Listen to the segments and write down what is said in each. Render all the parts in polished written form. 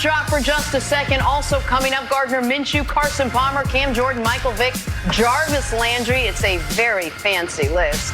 drop for just a second. Also coming up, Gardner Minshew, Carson Palmer, Cam Jordan, Michael Vick, Jarvis Landry. It's a very fancy list.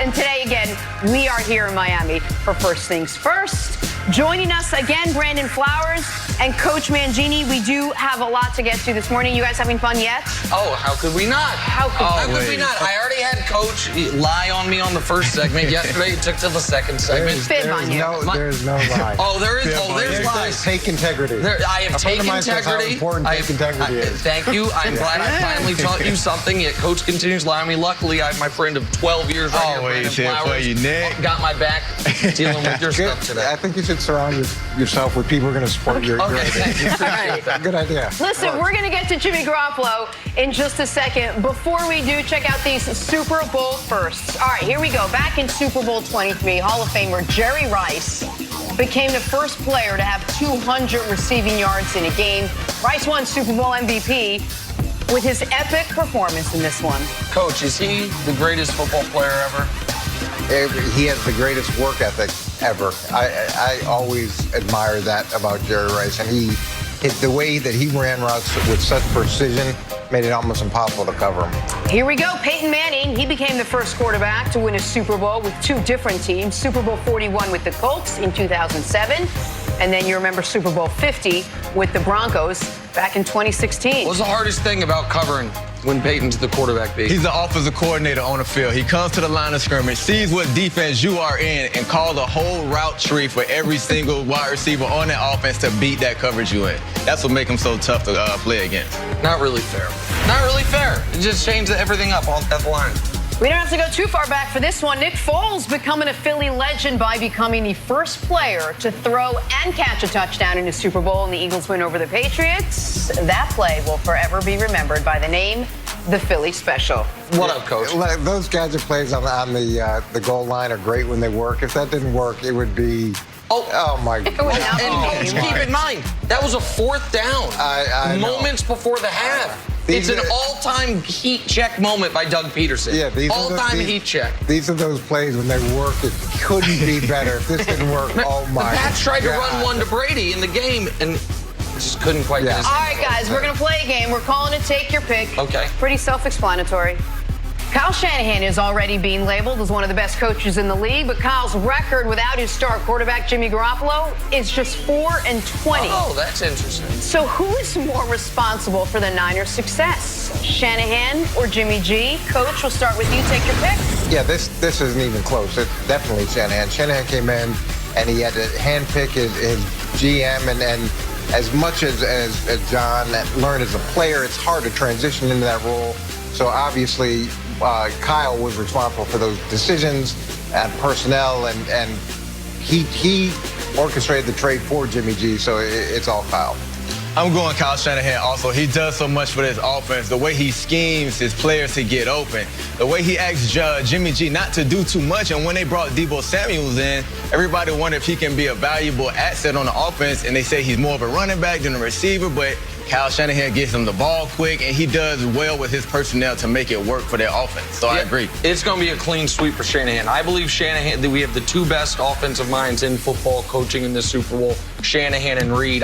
And today, again, we are here in Miami for First Things First. Joining us again, Brandon Flowers and Coach Mangini. We do have a lot to get to this morning. You guys having fun yet? Oh, how could we not? How could we not? I already had Coach lie on me on the first segment. Yesterday, it took to the second segment. Fib on you. There's no lie. Oh, there is. There's lies. Take integrity. I have take integrity. How important take integrity is. Thank you. I'm glad I finally taught you something. Yet Coach continues lying on me. Luckily, I have my friend of 12 years right Always here, here for you, Nick. Got my back dealing with your stuff today. I think you should surround yourself with people who are going to support your idea. Thank you. Good idea. Listen, we're going to get to Jimmy Garoppolo in just a second. Before we do, check out these Super Bowl firsts. All right, here we go. Back in Super Bowl 23, Hall of Famer Jerry Rice became the first player to have 200 receiving yards in a game. Rice won Super Bowl MVP with his epic performance in this one. Coach, is he the greatest football player ever? He has the greatest work ethic ever. I always admire that about Jerry Rice, and the way that he ran routes with such precision made it almost impossible to cover him. Here we go. Peyton Manning, he became the first quarterback to win a Super Bowl with two different teams. Super Bowl 41 with the Colts in 2007, and then you remember Super Bowl 50 with the Broncos back in 2016. What was the hardest thing about covering when Peyton's the quarterback? He's the offensive coordinator on the field. He comes to the line of scrimmage, sees what defense you are in, and calls a whole route tree for every single wide receiver on that offense to beat that coverage you in. That's what makes him so tough to play against. Not really fair. Not really fair. It just changed everything up at the line. We don't have to go too far back for this one. Nick Foles becoming a Philly legend by becoming the first player to throw and catch a touchdown in a Super Bowl, and the Eagles win over the Patriots. That play will forever be remembered by the name the Philly Special. What up, Coach? Those gadget plays on the goal line are great when they work. If that didn't work, it would be... Oh my God. And keep in mind, that was a fourth down. Moments before the half. It's an all-time heat check moment by Doug Peterson. Yeah, all-time heat check. These are those plays when they work. It couldn't be better. If this didn't work, oh my God. The Pats tried to run one to Brady in the game and just couldn't quite get it. All right, guys, we're going to play a game. We're calling it Take Your Pick. Okay. Pretty self-explanatory. Kyle Shanahan is already being labeled as one of the best coaches in the league, but Kyle's record without his star quarterback, Jimmy Garoppolo, is just 4-20. Oh, that's interesting. So who is more responsible for the Niners' success? Shanahan or Jimmy G? Coach, we'll start with you. Take your pick. Yeah, this isn't even close. It's definitely Shanahan. Shanahan came in, and he had to handpick his GM, and as much as John learned as a player, it's hard to transition into that role. So obviously, Kyle was responsible for those decisions and personnel, and he orchestrated the trade for Jimmy G, so it's all Kyle. I'm going Kyle Shanahan also. He does so much for this offense. The way he schemes his players to get open. The way he asks Jimmy G not to do too much. And when they brought Deebo Samuels in, everybody wondered if he can be a valuable asset on the offense. And they say he's more of a running back than a receiver. But Kyle Shanahan gets him the ball quick, and he does well with his personnel to make it work for their offense. So I agree. It's going to be a clean sweep for Shanahan. I believe Shanahan, that we have the two best offensive minds in football coaching in this Super Bowl, Shanahan and Reed.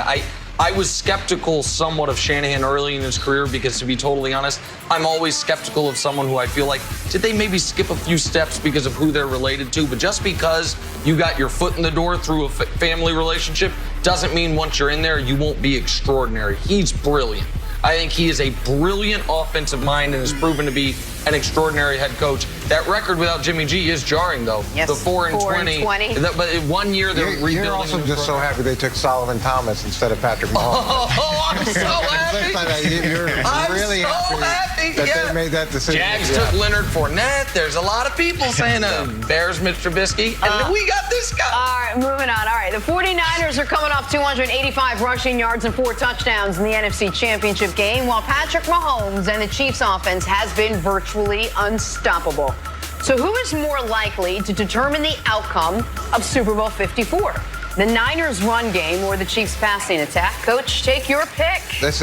I was skeptical somewhat of Shanahan early in his career because, to be totally honest, I'm always skeptical of someone who I feel like, did they maybe skip a few steps because of who they're related to? But just because you got your foot in the door through a family relationship doesn't mean once you're in there, you won't be extraordinary. He's brilliant. I think he is a brilliant offensive mind and has proven to be an extraordinary head coach. That record without Jimmy G is jarring, though. Yes, the 4-20. But in 1 year, they're rebuilding. You're also just so happy they took Solomon Thomas instead of Patrick Mahomes. Oh, I'm so happy. You're really happy that they made that decision. Jags took Leonard Fournette. There's a lot of people saying Bears, Mitch Trubisky. And we got this guy. All right, moving on. All right, the 49ers are coming off 285 rushing yards and 4 touchdowns in the NFC Championship game, while Patrick Mahomes and the Chiefs offense has been virtually unstoppable. So who is more likely to determine the outcome of Super Bowl 54? The Niners' run game or the Chiefs' passing attack? Coach, take your pick. This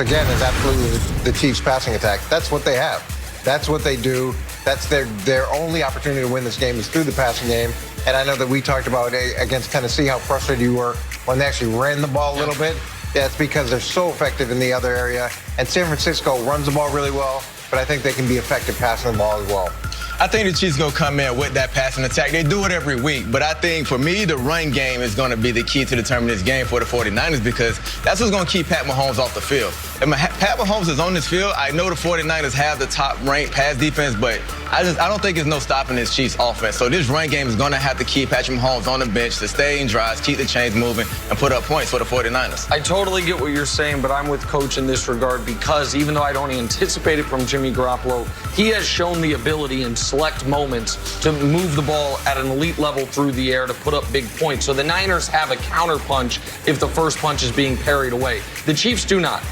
again is absolutely the Chiefs' passing attack. That's what they have. That's what they do. That's their only opportunity to win this game is through the passing game. And I know that we talked about against Tennessee how frustrated you were when they actually ran the ball a little bit. That's because they're so effective in the other area. And San Francisco runs the ball really well, but I think they can be effective passing the ball as well. I think the Chiefs going to come in with that passing attack. They do it every week, but I think for me, the run game is going to be the key to determine this game for the 49ers because that's what's going to keep Pat Mahomes off the field. If Pat Mahomes is on this field, I know the 49ers have the top-ranked pass defense, but I don't think there's no stopping this Chiefs offense. So this run game is going to have to keep Patrick Mahomes on the bench, sustain drives, keep the chains moving, and put up points for the 49ers. I totally get what you're saying, but I'm with Coach in this regard because even though I don't anticipate it from Jimmy Garoppolo, he has shown the ability in select moments to move the ball at an elite level through the air to put up big points. So the Niners have a counter punch if the first punch is being parried away. The Chiefs do not.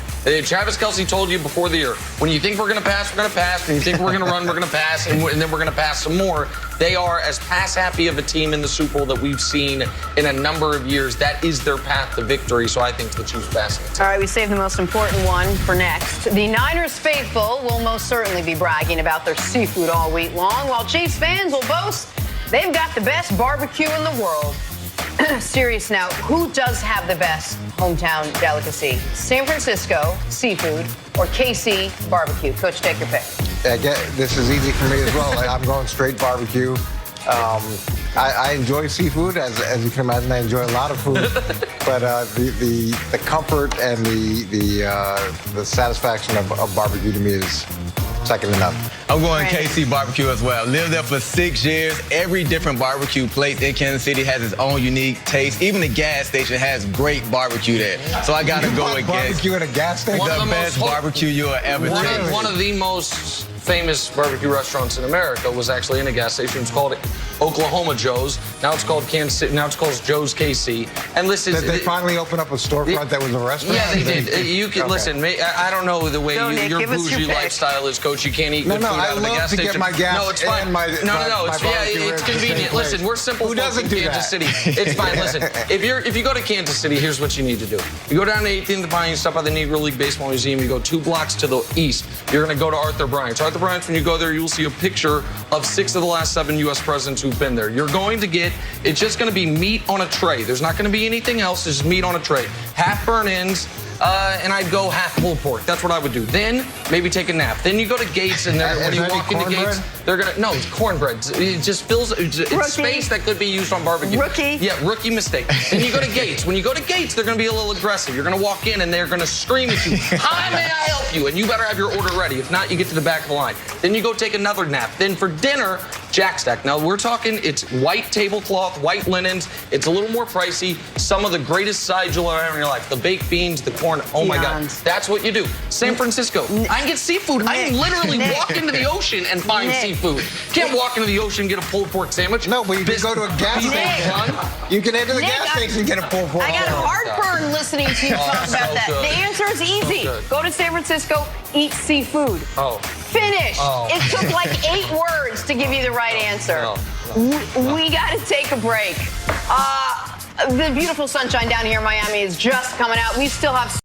Travis Kelce told you before the year, when you think we're going to pass, we're going to pass. When you think we're going to run, we're going to pass. And then we're going to pass some more. They are as pass-happy of a team in the Super Bowl that we've seen in a number of years. That is their path to victory. So I think the Chiefs passing it. All right, we saved the most important one for next. The Niners faithful will most certainly be bragging about their seafood all week long, while Chiefs fans will boast they've got the best barbecue in the world. Serious now, who does have the best hometown delicacy? San Francisco seafood or KC barbecue? Coach, take your pick. This is easy for me as well. I'm going straight barbecue. I enjoy seafood, as you can imagine. I enjoy a lot of food, but the comfort and the satisfaction of barbecue to me is second to none. I'm going KC barbecue as well. Lived there for 6 years. Every different barbecue place in Kansas City has its own unique taste. Even the gas station has great barbecue there. So I got to go against barbecue at a gas station. The best barbecue you'll ever taste. One of the most famous barbecue restaurants in America was actually in a gas station. It's called Oklahoma Joe's. Now it's called Kansas City. Now it's called Joe's KC. And listen, did they finally open up a storefront that was a restaurant? Yeah, they did. You can listen. I don't know the way your bougie lifestyle is, Coach. You can't eat good food out of the gas station. Get my gas. No, it's fine. It's convenient. Listen, we're simple folk in Kansas City. It's fine. Listen, if you go to Kansas City, here's what you need to do. You go down to 18th and Pine, you stop by the Negro League Baseball Museum. You go 2 blocks to the east. You're going to go to Arthur Bryant's. Arthur Bryant's, when you go there, you'll see a picture of 6 of the last 7 U.S. presidents who've been there. You're going to get, it's just going to be meat on a tray. There's not going to be anything else. There's meat on a tray. Half burnt ends. And I'd go half pulled pork. That's what I would do. Then maybe take a nap. Then you go to Gates, and when you walk into Gates, they're gonna it's cornbread. It just fills it's space that could be used on barbecue. Rookie. Yeah, rookie mistake. Then you go to Gates. When you go to Gates, they're gonna be a little aggressive. You're gonna walk in, and they're gonna scream at you. Hi, may I help you? And you better have your order ready. If not, you get to the back of the line. Then you go take another nap. Then for dinner, Jack Stack. Now we're talking, it's white tablecloth, white linens. It's a little more pricey. Some of the greatest sides you'll ever have in your life. The baked beans, the corn. Oh my God. That's what you do. San Francisco. I can get seafood. I can literally walk into the ocean and find seafood. Can't walk into the ocean and get a pulled pork sandwich. No, but you can go to a gas station. You can enter the gas station and get a pulled pork. I got heartburn listening to you talk about that. The answer is easy. Go to San Francisco, eat seafood. Finish. It took like 8 words to give you the right answer. We got to take a break. The beautiful sunshine down here in Miami is just coming out. We still have